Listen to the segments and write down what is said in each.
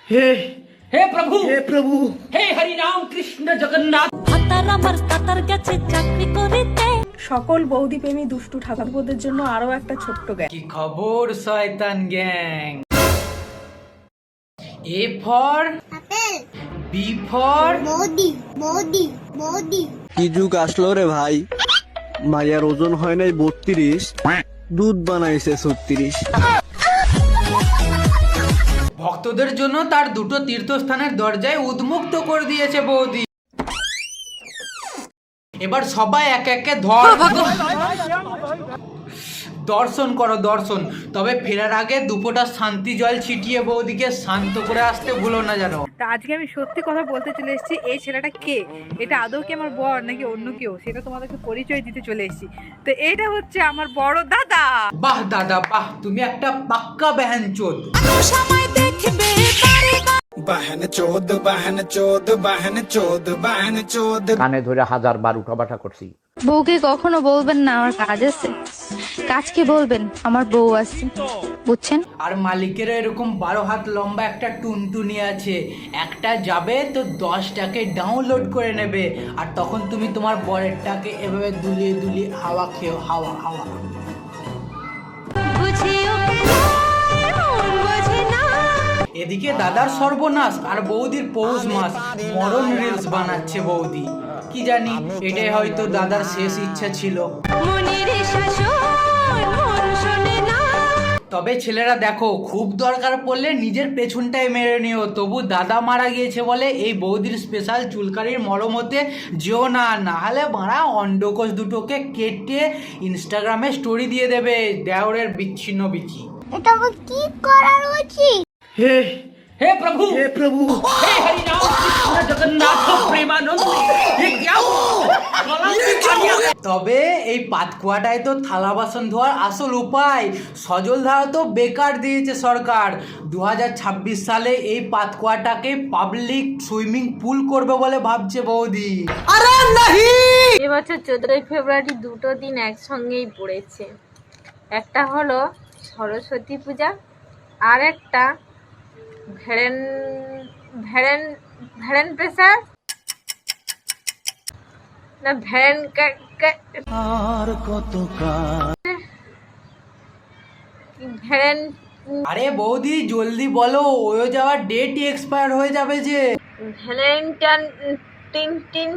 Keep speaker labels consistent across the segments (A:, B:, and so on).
A: हे
B: हे प्रभु
A: हे प्रभु
B: हे हरि राम कृष्ण जगन्नाथ।
C: সকল বৌদি প্রেমী দুষ্টু ঠাকুরপোদের জন্য আরো একটা ছোট্ট জ্ঞান।
B: কি খবর শয়তান gang? A for B for
D: Modi Modi Modi.
A: কি যুগ আসলো রে ভাই, মায়ের ওজন হয় নাই 32, দুধ বানাইছে 36।
B: ভক্তদের জন্য তার দুটো তীর্থস্থানের দরজায় উন্মুক্ত করে দিয়েছে বৌদি। এবার সবাই এক একে দর্শন করো দর্শন। তবে ফেরার আগে দুপোটা শান্তি জল ছিটিয়ে বৌদিকে শান্ত করে আসতে ভুলো না যেন।
C: তা আজকে আমি সত্যি কথা বলতে চলে এসেছি, এই ছেলেটা কে, এটা আদৌ কি আমার বর নাকি অন্য কেউ, সেটা তোমাদেরকে পরিচয় দিতে চলে এসেছি। তো এইটা হচ্ছে আমার বড় দাদা।
B: বাহ দাদা বাহ, তুমি একটা পাক্কা বেহানচোদ।
E: কানে ধরে 1000 বার উঠাবাটা করছি।
F: বউকে কখনো বলবেন না আমার কাজ আছে, কাজকে বলবেন আমার বউ আছে, বুঝছেন?
B: আর মালিকের এরকম 12 হাত লম্বা একটা টুনটুনি আছে, একটা যাবে তো 10টাকে ডাউনলোড করে নেবে। আর তখন তুমি তোমার বরেরটাকে এভাবে দুলিয়ে দুলিয়ে হাওয়া খেও, হাওয়া হাওয়া। এদিকে দাদার সর্বনাশ আর বৌদির পৌষ মাস, মরণ রিলস বানাচ্ছে বৌদি। কি জানি এটাই হয়তো দাদার শেষ ইচ্ছা ছিল। তবে ছেলেরা দেখো, খুব দরকার পড়লে নিজের পেছনটাই মেরে নিও। তবু দাদা মারা গিয়েছে বলে এই বৌদির স্পেশাল চুলকারির মরম হতে যেও না, নাহলে মারা অন্ডকোষ দুটোকে কেটে ইনস্টাগ্রামে স্টোরি দিয়ে দেবে দেওরের বিচ্ছিন্ন বিচি।
D: এটা কি করার উচিত?
A: हे
B: हे प्रभु
A: हे प्रभु
B: हे हरि राम कृष्ण जगन्नाथ प्रेमानंद। ये क्या हुआ? তবে এই পাতকুয়াটাই তো থালা বাসন ধোয়ার আসল উপায়। সজল ধারা তো বেকার দিয়েছে সরকার। 2026 সালে এই পাতকুয়াটাকে পাবলিক সুইমিং পুল করবে বলে ভাবছে বৌদি।
G: এবছর 14ই ফেব্রুয়ারি দুটো দিন একসঙ্গেই পড়েছে। একটা হলো সরস্বতী পূজা, আর একটা ভ্যারেন প্রেসার না
A: আর কত
G: ভ্যারেন।
B: আরে বৌদি জলদি বলো, ওই যাওয়ার ডেট এক্সপায়ার হয়ে যাবে যে।
G: ভ্যালেন্টাইন টিন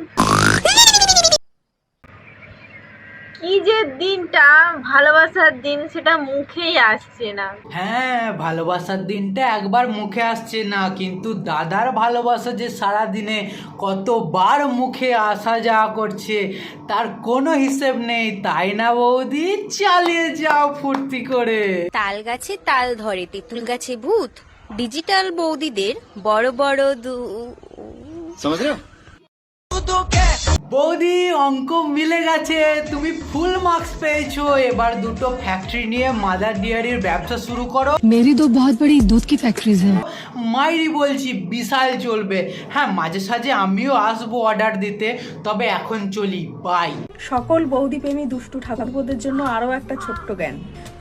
G: কি যে দিনটা ভালোবাসার দিন, সেটা মুখেই আসছে না।
B: হ্যাঁ, ভালোবাসার দিনটা একবার মুখে আসছে না, কিন্তু দাদার ভালোবাসা যে সারা দিনে কতবার মুখে আসা যাওয়া করছে তার কোনো হিসেব নেই, তাই না বৌদি? চালিয়ে যাও ফুর্তি করে।
H: তাল গাছে তাল ধরে, তেঁতুল গাছে ভূত, ডিজিটাল বৌদিদের বড় বড়
B: বৌদি অঙ্ক মিলে গেছে, তুমি ফুল মার্কস পেয়েছো। এবার দুটো ফ্যাক্টরি নিয়ে মাদার ডেয়ারির ব্যবসা শুরু করো।
I: मेरी दो बहुत बड़ी दूध की फैक्ट्रीज हैं।
B: মাইরি বলছি, বিশাল চলবে। হ্যাঁ, মাঝে সাঝে আমিও আসবো অর্ডার দিতে। তবে এখন চলি, বাই।
C: সকল বৌদি প্রেমী দুষ্টু ঠাকুরপোদের জন্য আরো একটা ছোট্ট জ্ঞান।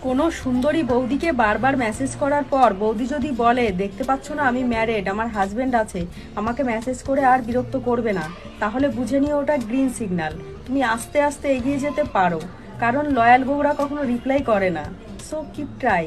C: কোনো সুন্দরী বৌদিকে বারবার মেসেজ করার পর বৌদি যদি বলে, দেখতে পাচ্ছ না আমি ম্যারেড, আমার হাজবেন্ড আছে, আমাকে মেসেজ করে আর বিরক্ত করবে না, তাহলে বুঝে নিও ওটা গ্রিন সিগন্যাল। তুমি আস্তে আস্তে এগিয়ে যেতে পারো, কারণ লয়াল বউরা কখনো রিপ্লাই করে না। So keep try.